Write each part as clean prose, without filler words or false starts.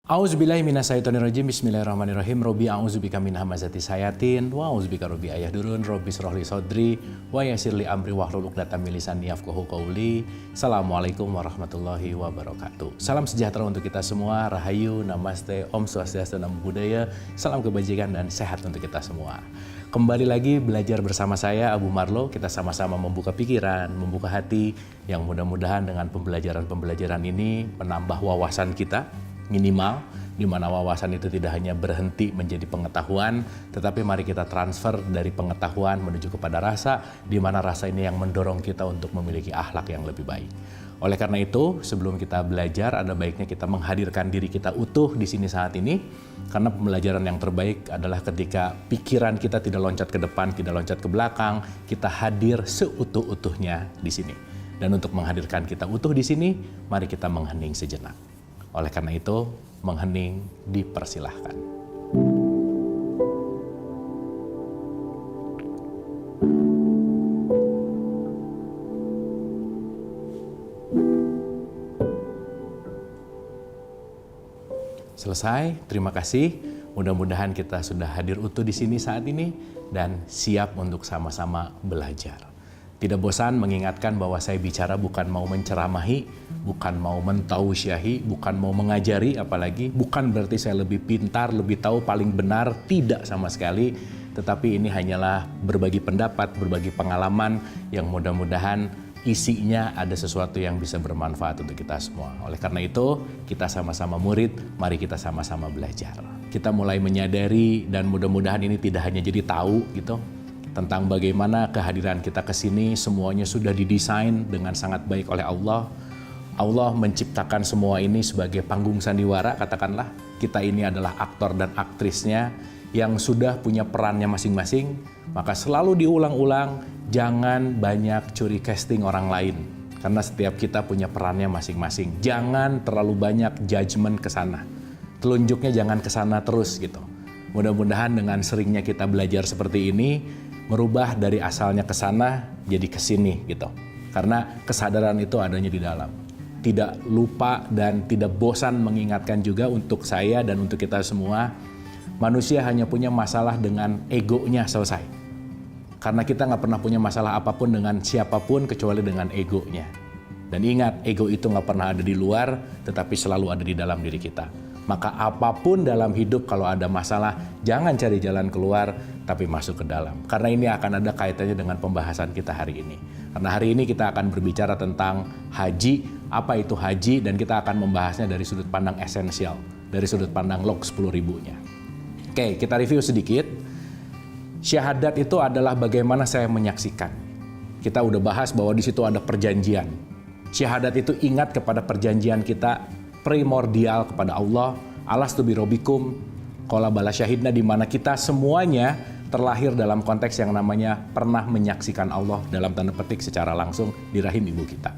A'udzubillahi minasyaitonirrajim. Bismillahirrahmanirrahim. Robbi a'udzubika min hamazati sayatin wa a'udzubika robbi ayahdurun. Robbi shrahli sadri wa yassirli amri wahlul 'uqdatam min lisani yafqahu qawli. Assalamualaikum warahmatullahi wabarakatuh. Salam sejahtera untuk kita semua. Rahayu, namaste, Om Swastiastu, Namo Buddhaya. Salam kebajikan dan sehat untuk kita semua. Kembali lagi belajar bersama saya Abu Marlo. Kita sama-sama membuka pikiran, membuka hati, yang mudah-mudahan dengan pembelajaran-pembelajaran ini menambah wawasan kita minimal, di mana wawasan itu tidak hanya berhenti menjadi pengetahuan, tetapi mari kita transfer dari pengetahuan menuju kepada rasa, di mana rasa ini yang mendorong kita untuk memiliki akhlak yang lebih baik. Oleh karena itu, sebelum kita belajar, ada baiknya kita menghadirkan diri kita utuh di sini saat ini, karena pembelajaran yang terbaik adalah ketika pikiran kita tidak loncat ke depan, tidak loncat ke belakang, kita hadir seutuh-utuhnya di sini. Dan untuk menghadirkan kita utuh di sini, mari kita menghening sejenak. Oleh karena itu, menghening dipersilahkan. Selesai, terima kasih. Mudah-mudahan kita sudah hadir utuh di sini saat ini dan siap untuk sama-sama belajar. Tidak bosan mengingatkan bahwa saya bicara bukan mau menceramahi, bukan mau mentausiahi, bukan mau mengajari, apalagi bukan berarti saya lebih pintar, lebih tahu, paling benar, tidak sama sekali. Tetapi ini hanyalah berbagi pendapat, berbagi pengalaman yang mudah-mudahan isinya ada sesuatu yang bisa bermanfaat untuk kita semua. Oleh karena itu, kita sama-sama murid, mari kita sama-sama belajar. Kita mulai menyadari dan mudah-mudahan ini tidak hanya jadi tahu gitu, tentang bagaimana kehadiran kita ke sini semuanya sudah didesain dengan sangat baik oleh Allah. Allah menciptakan semua ini sebagai panggung sandiwara, katakanlah. Kita ini adalah aktor dan aktrisnya yang sudah punya perannya masing-masing. Maka selalu diulang-ulang, jangan banyak curi casting orang lain. Karena setiap kita punya perannya masing-masing. Jangan terlalu banyak judgement ke sana. Telunjuknya jangan ke sana terus gitu. Mudah-mudahan dengan seringnya kita belajar seperti ini, merubah dari asalnya ke sana jadi ke sini gitu. Karena kesadaran itu adanya di dalam. Tidak lupa dan tidak bosan mengingatkan juga untuk saya dan untuk kita semua, manusia hanya punya masalah dengan egonya selesai. Karena kita nggak pernah punya masalah apapun dengan siapapun kecuali dengan egonya. Dan ingat, ego itu nggak pernah ada di luar, tetapi selalu ada di dalam diri kita. Maka apapun dalam hidup kalau ada masalah, jangan cari jalan keluar, tapi masuk ke dalam. Karena ini akan ada kaitannya dengan pembahasan kita hari ini. Karena hari ini kita akan berbicara tentang haji, apa itu haji, dan kita akan membahasnya dari sudut pandang esensial, dari sudut pandang log 10.000-nya. Oke, kita review sedikit. Syahadat itu adalah bagaimana saya menyaksikan. Kita udah bahas bahwa di situ ada perjanjian. Syahadat itu ingat kepada perjanjian kita primordial kepada Allah, alastu birabbikum, qala bala syahidna, di mana kita semuanya terlahir dalam konteks yang namanya pernah menyaksikan Allah dalam tanda petik secara langsung di rahim ibu kita.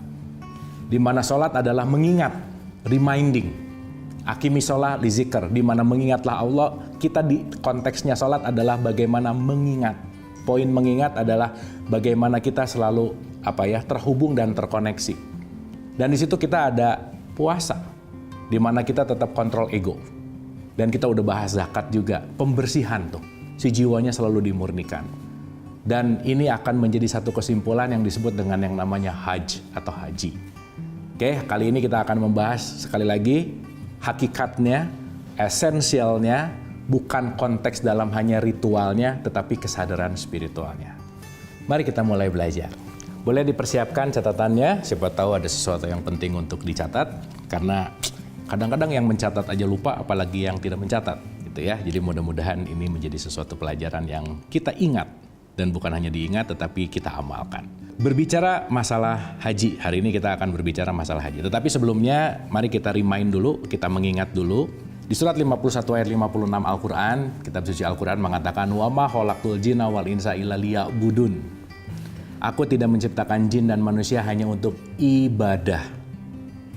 Di mana sholat adalah mengingat, reminding. Akimi sholat li zikr, di mana mengingatlah Allah. Kita di konteksnya sholat adalah bagaimana mengingat. Poin mengingat adalah bagaimana kita selalu terhubung dan terkoneksi. Dan di situ kita ada puasa, di mana kita tetap kontrol ego. Dan kita udah bahas zakat juga, pembersihan tuh. Si jiwanya selalu dimurnikan. Dan ini akan menjadi satu kesimpulan yang disebut dengan yang namanya hajj atau haji. Oke, kali ini kita akan membahas sekali lagi hakikatnya, esensialnya, bukan konteks dalam hanya ritualnya, tetapi kesadaran spiritualnya. Mari kita mulai belajar. Boleh dipersiapkan catatannya, siapa tahu ada sesuatu yang penting untuk dicatat, karena kadang-kadang yang mencatat aja lupa, apalagi yang tidak mencatat, gitu ya. Jadi mudah-mudahan ini menjadi sesuatu pelajaran yang kita ingat, dan bukan hanya diingat, tetapi kita amalkan. Berbicara masalah haji, hari ini kita akan berbicara masalah haji. Tetapi sebelumnya, mari kita remind dulu, kita mengingat dulu. Di surat 51 ayat 56 Al-Quran, kitab suci Al-Quran mengatakan, wa ma khalaqtul jinna wal insa illa liya'budun. Aku tidak menciptakan jin dan manusia hanya untuk ibadah.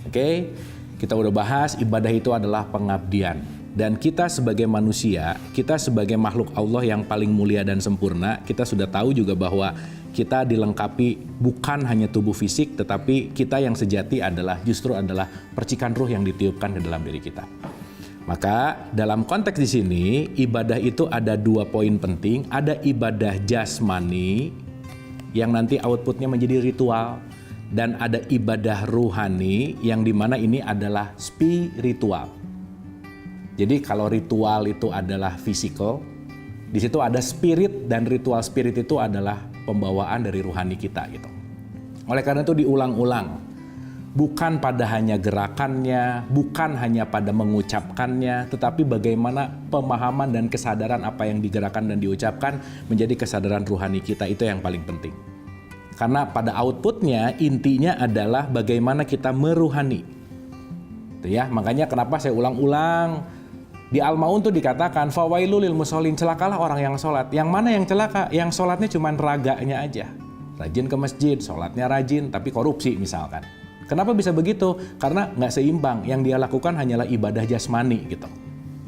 Oke? Kita udah bahas ibadah itu adalah pengabdian. Dan kita sebagai manusia, kita sebagai makhluk Allah yang paling mulia dan sempurna, kita sudah tahu juga bahwa kita dilengkapi bukan hanya tubuh fisik, tetapi kita yang sejati justru adalah percikan ruh yang ditiupkan ke dalam diri kita. Maka dalam konteks di sini, ibadah itu ada 2 poin penting. Ada ibadah jasmani yang nanti outputnya menjadi ritual. Dan ada ibadah ruhani yang dimana ini adalah spiritual. Jadi kalau ritual itu adalah physical, di situ ada spirit, dan ritual spirit itu adalah pembawaan dari ruhani kita gitu. Oleh karena itu diulang-ulang. Bukan pada hanya gerakannya, bukan hanya pada mengucapkannya, tetapi bagaimana pemahaman dan kesadaran apa yang digerakkan dan diucapkan menjadi kesadaran ruhani kita, itu yang paling penting. Karena pada outputnya intinya adalah bagaimana kita meruhani. Itu ya, makanya kenapa saya ulang-ulang. Di Al-Maun tuh dikatakan fawailul lil musholin, celakalah orang yang sholat. Yang mana yang celaka? Yang sholatnya cuma raganya aja. Rajin ke masjid, sholatnya rajin, tapi korupsi misalkan. Kenapa bisa begitu? Karena nggak seimbang. Yang dia lakukan hanyalah ibadah jasmani gitu.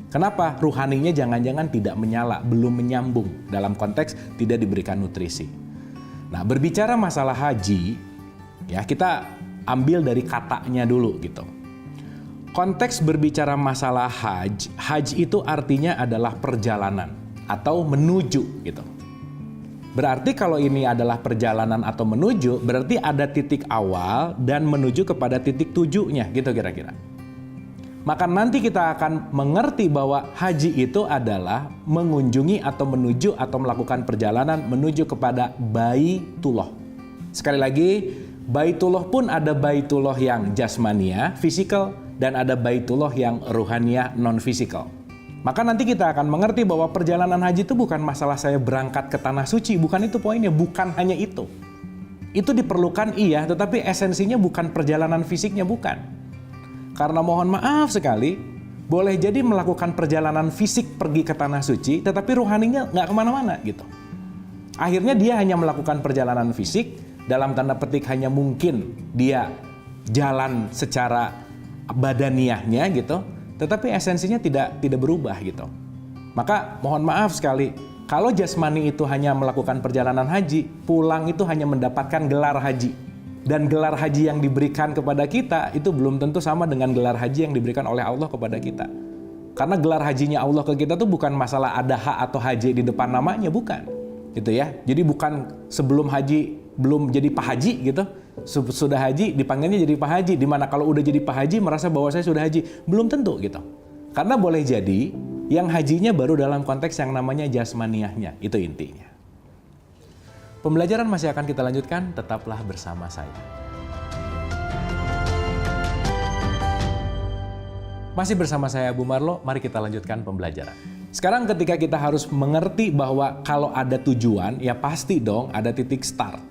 Kenapa? Ruhaninya jangan-jangan tidak menyala, belum menyambung. Dalam konteks tidak diberikan nutrisi. Nah, berbicara masalah haji, ya kita ambil dari katanya dulu gitu. Konteks berbicara masalah haji itu artinya adalah perjalanan atau menuju gitu. Berarti kalau ini adalah perjalanan atau menuju, berarti ada titik awal dan menuju kepada titik tujuhnya gitu kira-kira. Maka nanti kita akan mengerti bahwa haji itu adalah mengunjungi atau menuju atau melakukan perjalanan menuju kepada Baitullah. Sekali lagi, Baitullah pun ada Baitullah yang jasmania, fisikal, dan ada Baitullah yang ruhania, non-fisikal. Maka nanti kita akan mengerti bahwa perjalanan haji itu bukan masalah saya berangkat ke tanah suci, bukan itu poinnya, bukan hanya itu. Itu diperlukan iya, tetapi esensinya bukan perjalanan fisiknya, bukan. Karena mohon maaf sekali, boleh jadi melakukan perjalanan fisik pergi ke tanah suci, tetapi ruhaninya nggak kemana-mana gitu. Akhirnya dia hanya melakukan perjalanan fisik, dalam tanda petik hanya mungkin dia jalan secara badaniahnya gitu, tetapi esensinya tidak berubah gitu. Maka mohon maaf sekali, kalau jasmani itu hanya melakukan perjalanan haji, pulang itu hanya mendapatkan gelar haji. Dan gelar haji yang diberikan kepada kita itu belum tentu sama dengan gelar haji yang diberikan oleh Allah kepada kita. Karena gelar hajinya Allah ke kita tuh bukan masalah ada hak atau haji di depan namanya, bukan. Gitu ya. Jadi bukan sebelum haji belum jadi Pak Haji gitu. Sudah haji dipanggilnya jadi Pak Haji, di mana kalau udah jadi Pak Haji merasa bahwa saya sudah haji, belum tentu gitu. Karena boleh jadi yang hajinya baru dalam konteks yang namanya jasmaniahnya, itu intinya. Pembelajaran masih akan kita lanjutkan, tetaplah bersama saya. Masih bersama saya Bu Marlo, mari kita lanjutkan pembelajaran. Sekarang ketika kita harus mengerti bahwa kalau ada tujuan, ya pasti dong ada titik start.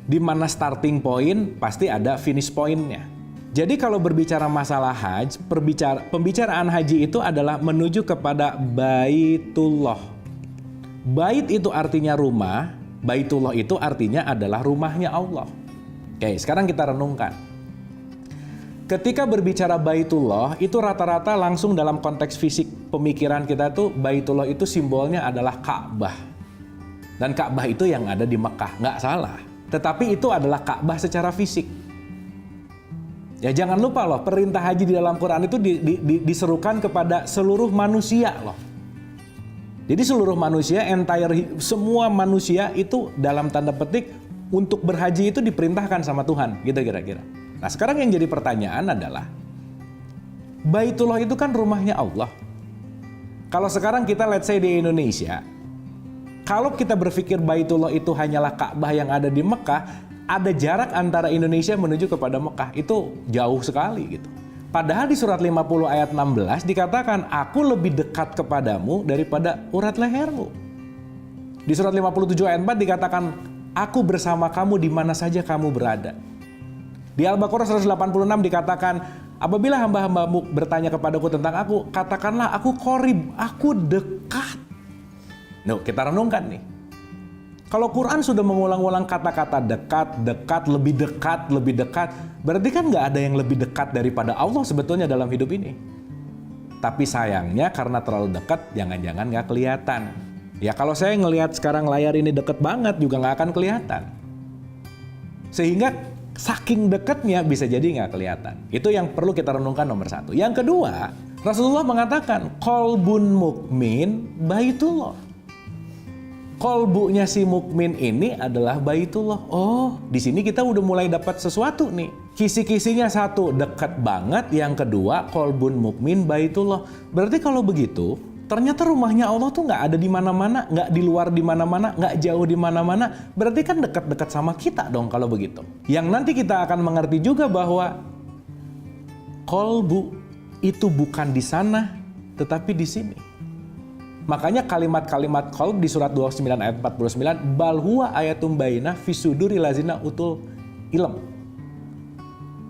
Di mana starting point, pasti ada finish point-nya. Jadi kalau berbicara masalah haji, pembicaraan haji itu adalah menuju kepada Baitullah. Bait itu artinya rumah, Baitullah itu artinya adalah rumahnya Allah. Oke, sekarang kita renungkan. Ketika berbicara Baitullah, itu rata-rata langsung dalam konteks fisik pemikiran kita tuh Baitullah itu simbolnya adalah Ka'bah. Dan Ka'bah itu yang ada di Mekah, nggak salah. Tetapi itu adalah Ka'bah secara fisik. Ya jangan lupa loh, perintah haji di dalam Quran itu diserukan kepada seluruh manusia loh. Jadi seluruh manusia, semua manusia itu dalam tanda petik untuk berhaji itu diperintahkan sama Tuhan, gitu kira-kira. Nah sekarang yang jadi pertanyaan adalah, Baitullah itu kan rumahnya Allah. Kalau sekarang kita let's say di Indonesia, kalau kita berpikir Baitullah itu hanyalah Ka'bah yang ada di Mekah, ada jarak antara Indonesia menuju kepada Mekah, itu jauh sekali gitu. Padahal di surat 50 ayat 16 dikatakan, aku lebih dekat kepadamu daripada urat lehermu. Di surat 57 ayat 4 dikatakan, aku bersama kamu di mana saja kamu berada. Di Al-Baqarah 186 dikatakan, apabila hamba-hambamu bertanya kepadaku tentang aku, katakanlah aku qorib, aku dekat. Nah, kita renungkan nih. Kalau Quran sudah mengulang-ulang kata-kata dekat, lebih dekat, berarti kan nggak ada yang lebih dekat daripada Allah sebetulnya dalam hidup ini. Tapi sayangnya karena terlalu dekat, jangan-jangan nggak kelihatan. Ya kalau saya ngelihat sekarang layar ini deket banget juga nggak akan kelihatan. Sehingga saking dekatnya bisa jadi nggak kelihatan. Itu yang perlu kita renungkan nomor satu. Yang kedua, Rasulullah mengatakan, qalbun mukmin baitullah. Kolbunya si mukmin ini adalah baitullah. Oh, di sini kita udah mulai dapat sesuatu nih. Kisi-kisinya satu, dekat banget. Yang kedua, kolbun mukmin baitullah. Berarti kalau begitu, ternyata rumahnya Allah tuh nggak ada di mana-mana, nggak di luar di mana-mana, nggak jauh di mana-mana. Berarti kan dekat-dekat sama kita dong kalau begitu. Yang nanti kita akan mengerti juga bahwa kolbu itu bukan di sana, tetapi di sini. Makanya kalimat-kalimat qalb di surat 29 ayat 49, bal huwa ayatum bainah fi suduri lazina utul ilm.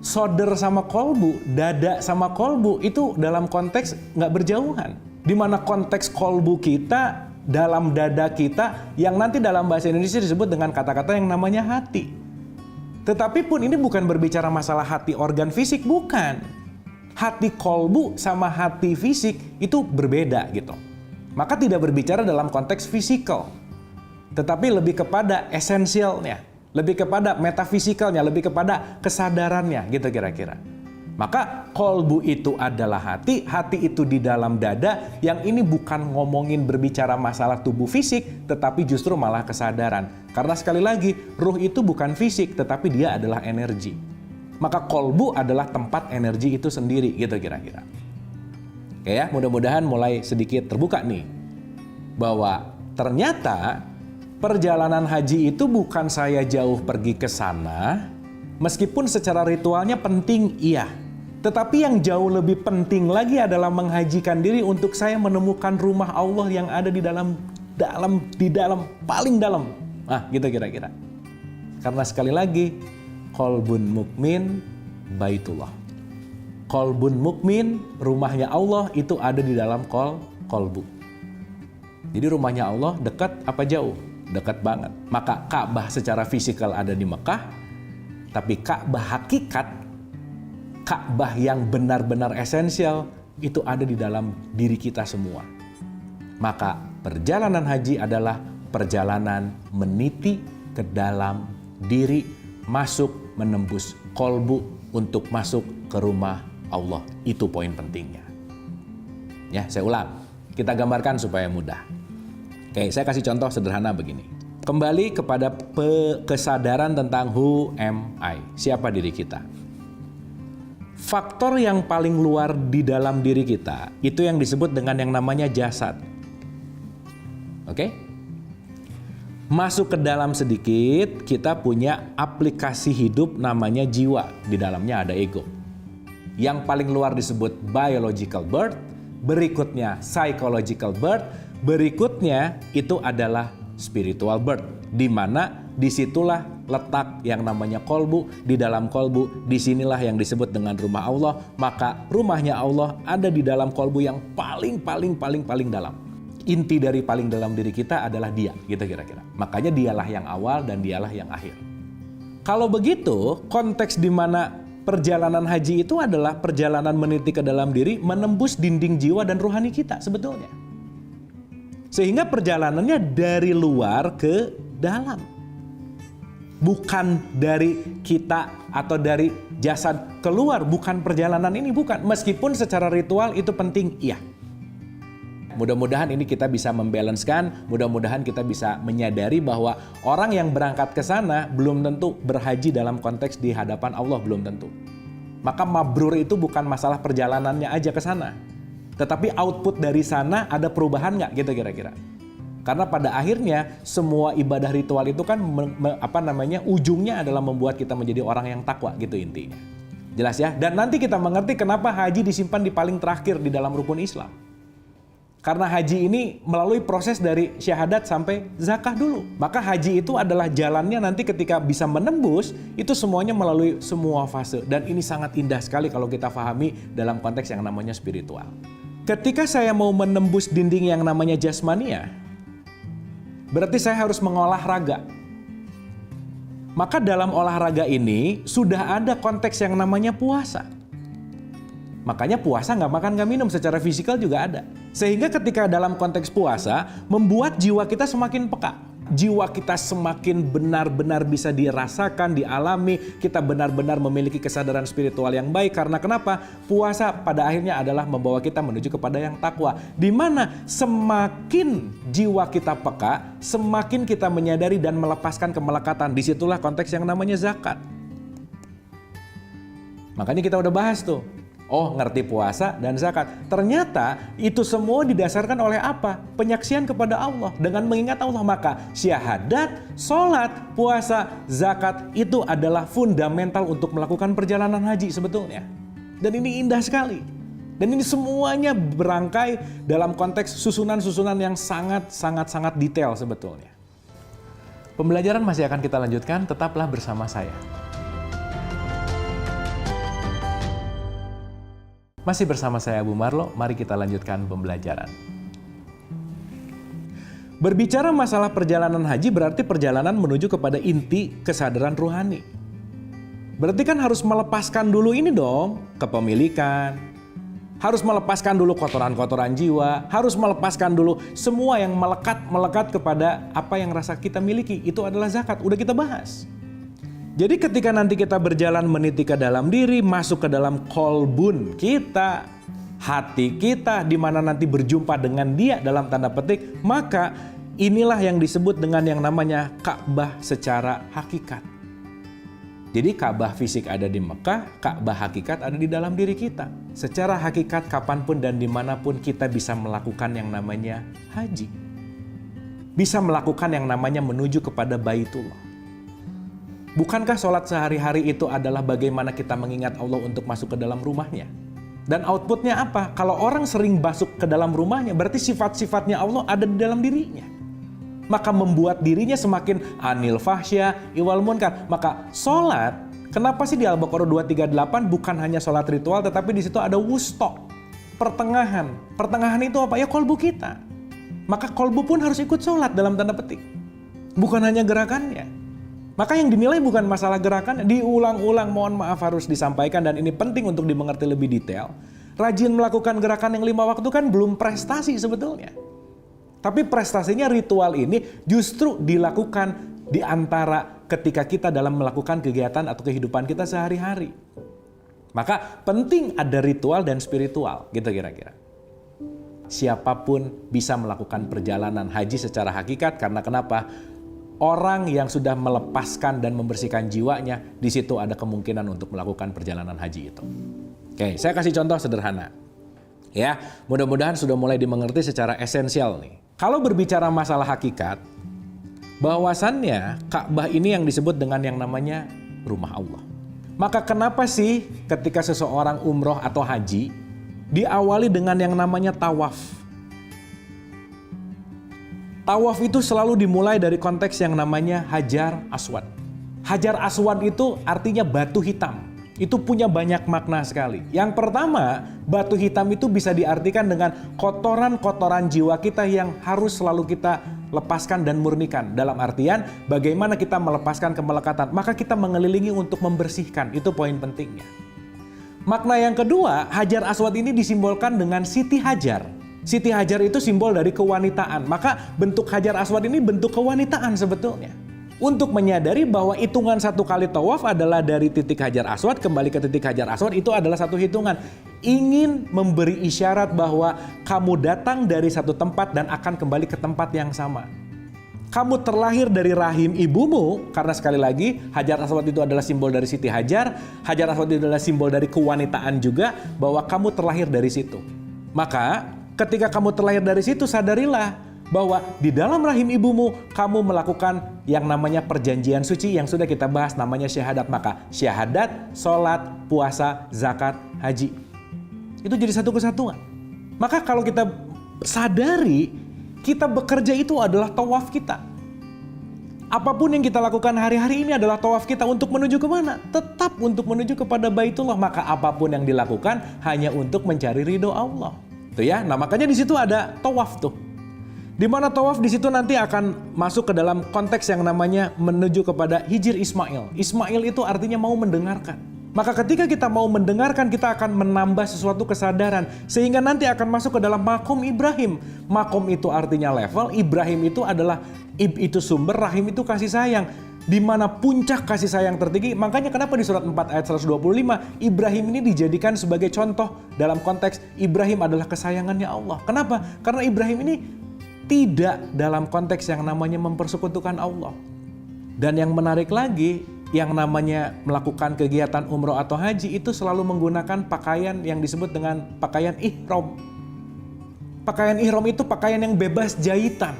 Soder sama kolbu, dada sama kolbu itu dalam konteks nggak berjauhan. Di mana konteks kolbu kita dalam dada kita yang nanti dalam bahasa Indonesia disebut dengan kata-kata yang namanya hati. Tetapi pun ini bukan berbicara masalah hati organ fisik, bukan. Hati kolbu sama hati fisik itu berbeda gitu. Maka tidak berbicara dalam konteks fisikal, tetapi lebih kepada esensialnya, lebih kepada metafisikalnya, lebih kepada kesadarannya gitu kira-kira. Maka kolbu itu adalah hati, hati itu di dalam dada, yang ini bukan ngomongin berbicara masalah tubuh fisik, tetapi justru malah kesadaran. Karena sekali lagi, ruh itu bukan fisik, tetapi dia adalah energi. Maka kolbu adalah tempat energi itu sendiri gitu kira-kira. Oke ya, mudah-mudahan mulai sedikit terbuka nih bahwa ternyata perjalanan haji itu bukan saya jauh pergi ke sana, meskipun secara ritualnya penting iya. Tetapi yang jauh lebih penting lagi adalah menghajikan diri untuk saya menemukan rumah Allah yang ada di dalam paling dalam. Ah, gitu kira-kira. Karena sekali lagi, qalbun mukmin baitullah. Kolbun mukmin, rumahnya Allah itu ada di dalam kolbu. Jadi rumahnya Allah dekat apa jauh? Dekat banget. Maka Ka'bah secara fisikal ada di Mekah, tapi Ka'bah hakikat, Ka'bah yang benar-benar esensial itu ada di dalam diri kita semua. Maka perjalanan haji adalah perjalanan meniti ke dalam diri, masuk menembus kolbu untuk masuk ke rumah Allah. Itu poin pentingnya. Ya, saya ulang. Kita gambarkan supaya mudah. Oke, saya kasih contoh sederhana begini. Kembali kepada kesadaran tentang who am I? Siapa diri kita? Faktor yang paling luar di dalam diri kita, itu yang disebut dengan yang namanya jasad. Oke? Masuk ke dalam sedikit, kita punya aplikasi hidup namanya jiwa. Di dalamnya ada ego. Yang paling luar disebut biological birth, berikutnya psychological birth, berikutnya itu adalah spiritual birth, di mana disitulah letak yang namanya kolbu. Di dalam kolbu, disinilah yang disebut dengan rumah Allah. Maka rumahnya Allah ada di dalam kolbu yang paling dalam. Inti dari paling dalam diri kita adalah dia, gitu kira-kira. Makanya dialah yang awal dan dialah yang akhir. Kalau begitu, konteks di mana perjalanan haji itu adalah perjalanan meniti ke dalam diri, menembus dinding jiwa dan rohani kita sebetulnya. Sehingga perjalanannya dari luar ke dalam. Bukan dari kita atau dari jasad keluar, bukan perjalanan ini, bukan. Meskipun secara ritual itu penting, iya. Mudah-mudahan ini kita bisa membalancekan, mudah-mudahan kita bisa menyadari bahwa orang yang berangkat ke sana belum tentu berhaji dalam konteks di hadapan Allah, belum tentu. Maka mabrur itu bukan masalah perjalanannya aja ke sana, tetapi output dari sana ada perubahan nggak gitu kira-kira. Karena pada akhirnya semua ibadah ritual itu kan ujungnya adalah membuat kita menjadi orang yang takwa gitu intinya. Jelas ya? Dan nanti kita mengerti kenapa haji disimpan di paling terakhir di dalam rukun Islam. Karena haji ini melalui proses dari syahadat sampai zakah dulu. Maka haji itu adalah jalannya nanti ketika bisa menembus, itu semuanya melalui semua fase. Dan ini sangat indah sekali kalau kita pahami dalam konteks yang namanya spiritual. Ketika saya mau menembus dinding yang namanya jasmania, berarti saya harus mengolah raga. Maka dalam olahraga ini sudah ada konteks yang namanya puasa. Makanya puasa nggak makan nggak minum, secara fisikal juga ada. Sehingga ketika dalam konteks puasa, membuat jiwa kita semakin peka. jiwa kita semakin benar-benar bisa dirasakan, dialami, kita benar-benar memiliki kesadaran spiritual yang baik. Karena kenapa? Puasa pada akhirnya adalah membawa kita menuju kepada yang takwa. Di mana semakin jiwa kita peka, semakin kita menyadari dan melepaskan kemelekatan. Disitulah konteks yang namanya zakat. Makanya kita udah bahas tuh. Oh, ngerti puasa dan zakat. Ternyata itu semua didasarkan oleh apa? Penyaksian kepada Allah. Dengan mengingat Allah, maka syahadat, sholat, puasa, zakat itu adalah fundamental untuk melakukan perjalanan haji sebetulnya. Dan ini indah sekali. Dan ini semuanya berangkai dalam konteks susunan-susunan yang sangat detail sebetulnya. Pembelajaran masih akan kita lanjutkan, tetaplah bersama saya. Masih bersama saya Abu Marlo, mari kita lanjutkan pembelajaran. Berbicara masalah perjalanan haji berarti perjalanan menuju kepada inti kesadaran ruhani. Berarti kan harus melepaskan dulu ini dong, kepemilikan. Harus melepaskan dulu kotoran-kotoran jiwa, harus melepaskan dulu semua yang melekat kepada apa yang rasa kita miliki. Itu adalah zakat, udah kita bahas. Jadi ketika nanti kita berjalan meniti ke dalam diri, masuk ke dalam kolbun kita, hati kita, di mana nanti berjumpa dengan Dia dalam tanda petik, maka inilah yang disebut dengan yang namanya Ka'bah secara hakikat. Jadi Ka'bah fisik ada di Mekah, Ka'bah hakikat ada di dalam diri kita. Secara hakikat kapanpun dan dimanapun kita bisa melakukan yang namanya haji. Bisa melakukan yang namanya menuju kepada Baitullah. Bukankah sholat sehari-hari itu adalah bagaimana kita mengingat Allah untuk masuk ke dalam rumahnya? Dan outputnya apa? Kalau orang sering masuk ke dalam rumahnya, berarti sifat-sifatnya Allah ada di dalam dirinya. Maka membuat dirinya semakin anil fahsya, iwal munkar. Maka sholat, kenapa sih di Al-Baqarah 238 bukan hanya sholat ritual, tetapi di situ ada wusto, pertengahan. Pertengahan itu apa? Ya kolbu kita. Maka kolbu pun harus ikut sholat dalam tanda petik. Bukan hanya gerakannya. Maka yang dinilai bukan masalah gerakan, diulang-ulang, mohon maaf harus disampaikan dan ini penting untuk dimengerti lebih detail. Rajin melakukan gerakan yang 5 waktu kan belum prestasi sebetulnya. Tapi prestasinya ritual ini justru dilakukan di antara ketika kita dalam melakukan kegiatan atau kehidupan kita sehari-hari. Maka penting ada ritual dan spiritual, gitu kira-kira. Siapapun bisa melakukan perjalanan haji secara hakikat karena kenapa? Orang yang sudah melepaskan dan membersihkan jiwanya, di situ ada kemungkinan untuk melakukan perjalanan haji itu. Oke, saya kasih contoh sederhana. Ya, mudah-mudahan sudah mulai dimengerti secara esensial nih. Kalau berbicara masalah hakikat, bahwasannya Ka'bah ini yang disebut dengan yang namanya rumah Allah. Maka kenapa sih ketika seseorang umroh atau haji, diawali dengan yang namanya tawaf? Tawaf itu selalu dimulai dari konteks yang namanya Hajar Aswad. Hajar Aswad itu artinya batu hitam. Itu punya banyak makna sekali. Yang pertama, batu hitam itu bisa diartikan dengan kotoran-kotoran jiwa kita yang harus selalu kita lepaskan dan murnikan. Dalam artian, bagaimana kita melepaskan kemelekatan. Maka kita mengelilingi untuk membersihkan. Itu poin pentingnya. Makna yang kedua, Hajar Aswad ini disimbolkan dengan Siti Hajar. Siti Hajar itu simbol dari kewanitaan. Maka bentuk Hajar Aswad ini bentuk kewanitaan sebetulnya. Untuk menyadari bahwa hitungan 1 kali tawaf adalah dari titik Hajar Aswad kembali ke titik Hajar Aswad itu adalah satu hitungan. Ingin memberi isyarat bahwa kamu datang dari satu tempat dan akan kembali ke tempat yang sama. Kamu terlahir dari rahim ibumu, karena sekali lagi Hajar Aswad itu adalah simbol dari Siti Hajar. Hajar Aswad itu adalah simbol dari kewanitaan juga, bahwa kamu terlahir dari situ. Maka ketika kamu terlahir dari situ, sadarilah bahwa di dalam rahim ibumu kamu melakukan yang namanya perjanjian suci yang sudah kita bahas namanya syahadat. Maka syahadat, sholat, puasa, zakat, haji. Itu jadi satu kesatuan. Maka kalau kita sadari, kita bekerja itu adalah tawaf kita. Apapun yang kita lakukan hari-hari ini adalah tawaf kita untuk menuju kemana? Tetap untuk menuju kepada Baitullah. Maka apapun yang dilakukan hanya untuk mencari ridho Allah. Tuh ya, nah makanya di situ ada tawaf tuh. Di mana tawaf di situ nanti akan masuk ke dalam konteks yang namanya menuju kepada hijir Ismail. Ismail itu artinya mau mendengarkan. Maka ketika kita mau mendengarkan, kita akan menambah sesuatu kesadaran. Sehingga nanti akan masuk ke dalam makom Ibrahim. Makom itu artinya level, Ibrahim itu adalah itu sumber, rahim itu kasih sayang. Di mana puncak kasih sayang tertinggi. Makanya kenapa di surat 4 ayat 125, Ibrahim ini dijadikan sebagai contoh dalam konteks Ibrahim adalah kesayangannya Allah. Kenapa? Karena Ibrahim ini tidak dalam konteks yang namanya mempersekutukan Allah. Dan yang menarik lagi, yang namanya melakukan kegiatan umroh atau haji itu selalu menggunakan pakaian yang disebut dengan pakaian ihram. Pakaian ihram itu pakaian yang bebas jahitan.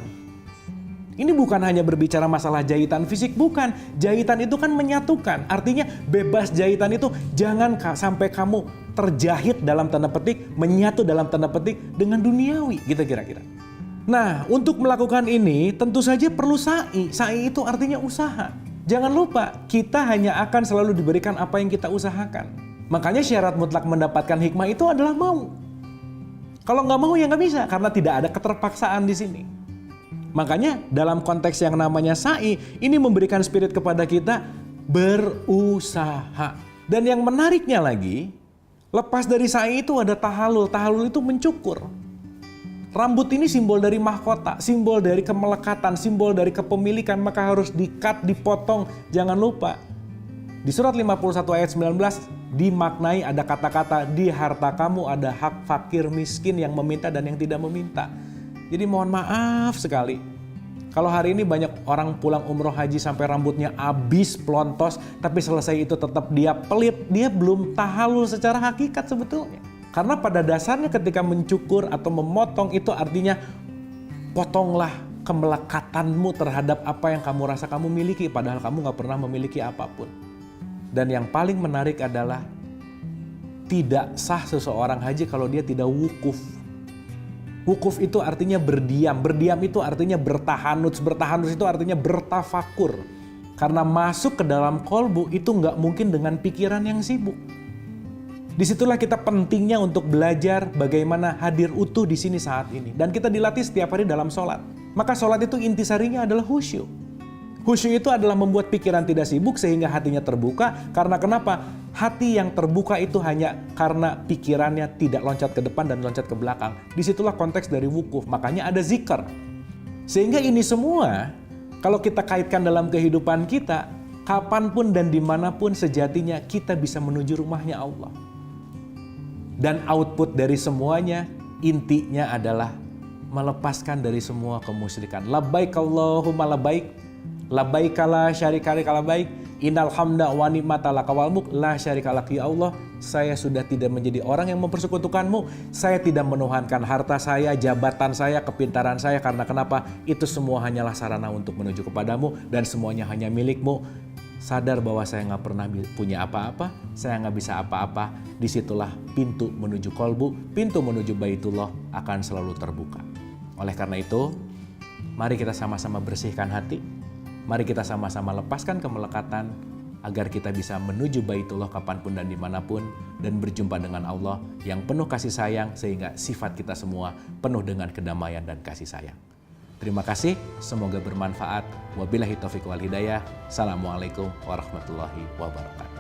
Ini bukan hanya berbicara masalah jahitan fisik, bukan. Jahitan itu kan menyatukan. Artinya bebas jahitan itu jangan sampai kamu terjahit dalam tanda petik, menyatu dalam tanda petik dengan duniawi, gitu kira-kira. Nah, untuk melakukan ini tentu saja perlu sa'i. Sa'i itu artinya usaha. Jangan lupa, kita hanya akan selalu diberikan apa yang kita usahakan. Makanya syarat mutlak mendapatkan hikmah itu adalah mau. Kalau nggak mau ya nggak bisa, karena tidak ada keterpaksaan di sini. Makanya dalam konteks yang namanya sa'i, ini memberikan spirit kepada kita berusaha. Dan yang menariknya lagi, lepas dari sa'i itu ada tahalul. Tahalul itu mencukur. Rambut ini simbol dari mahkota, simbol dari kemelekatan, simbol dari kepemilikan, maka harus di-cut, dipotong. Jangan lupa, di surat 51 ayat 19 dimaknai ada kata-kata, di harta kamu ada hak fakir miskin yang meminta dan yang tidak meminta. Jadi mohon maaf sekali, kalau hari ini banyak orang pulang umroh haji sampai rambutnya habis pelontos, tapi selesai itu tetap dia pelit, dia belum tahalul secara hakikat sebetulnya. Karena pada dasarnya ketika mencukur atau memotong itu artinya potonglah kemelekatanmu terhadap apa yang kamu rasa kamu miliki, padahal kamu gak pernah memiliki apapun. Dan yang paling menarik adalah tidak sah seseorang haji kalau dia tidak wukuf. Wukuf itu artinya berdiam, berdiam itu artinya bertahanuts, bertahanuts itu artinya bertafakur. Karena masuk ke dalam kolbu itu gak mungkin dengan pikiran yang sibuk. Disitulah kita pentingnya untuk belajar bagaimana hadir utuh di sini saat ini. Dan kita dilatih setiap hari dalam sholat. Maka sholat itu intisarinya adalah khusyuk. Khusyuk itu adalah membuat pikiran tidak sibuk sehingga hatinya terbuka. Karena kenapa? Hati yang terbuka itu hanya karena pikirannya tidak loncat ke depan dan loncat ke belakang. Disitulah konteks dari wukuf. Makanya ada zikr. Sehingga ini semua kalau kita kaitkan dalam kehidupan kita, kapanpun dan dimanapun sejatinya kita bisa menuju rumahnya Allah. Dan output dari semuanya, intinya adalah melepaskan dari semua kemusyrikan. Labbaik Allahumma labbaik, labbaik la syarika laka labbaik, innal hamda wa ni'mata laka wal mulk la syarika lak. Ya Allah, saya sudah tidak menjadi orang yang mempersekutukanmu. Saya tidak menuhankan harta saya, jabatan saya, kepintaran saya. Karena kenapa? Itu semua hanyalah sarana untuk menuju kepadamu dan semuanya hanya milikmu. Sadar bahwa saya nggak pernah punya apa-apa, saya nggak bisa apa-apa. Disitulah pintu menuju kolbu, pintu menuju Baitullah akan selalu terbuka. Oleh karena itu, mari kita sama-sama bersihkan hati. Mari kita sama-sama lepaskan kemelekatan agar kita bisa menuju Baitullah kapanpun dan dimanapun dan berjumpa dengan Allah yang penuh kasih sayang sehingga sifat kita semua penuh dengan kedamaian dan kasih sayang. Terima kasih, semoga bermanfaat. Wabillahi taufiq wal hidayah. Assalamualaikum warahmatullahi wabarakatuh.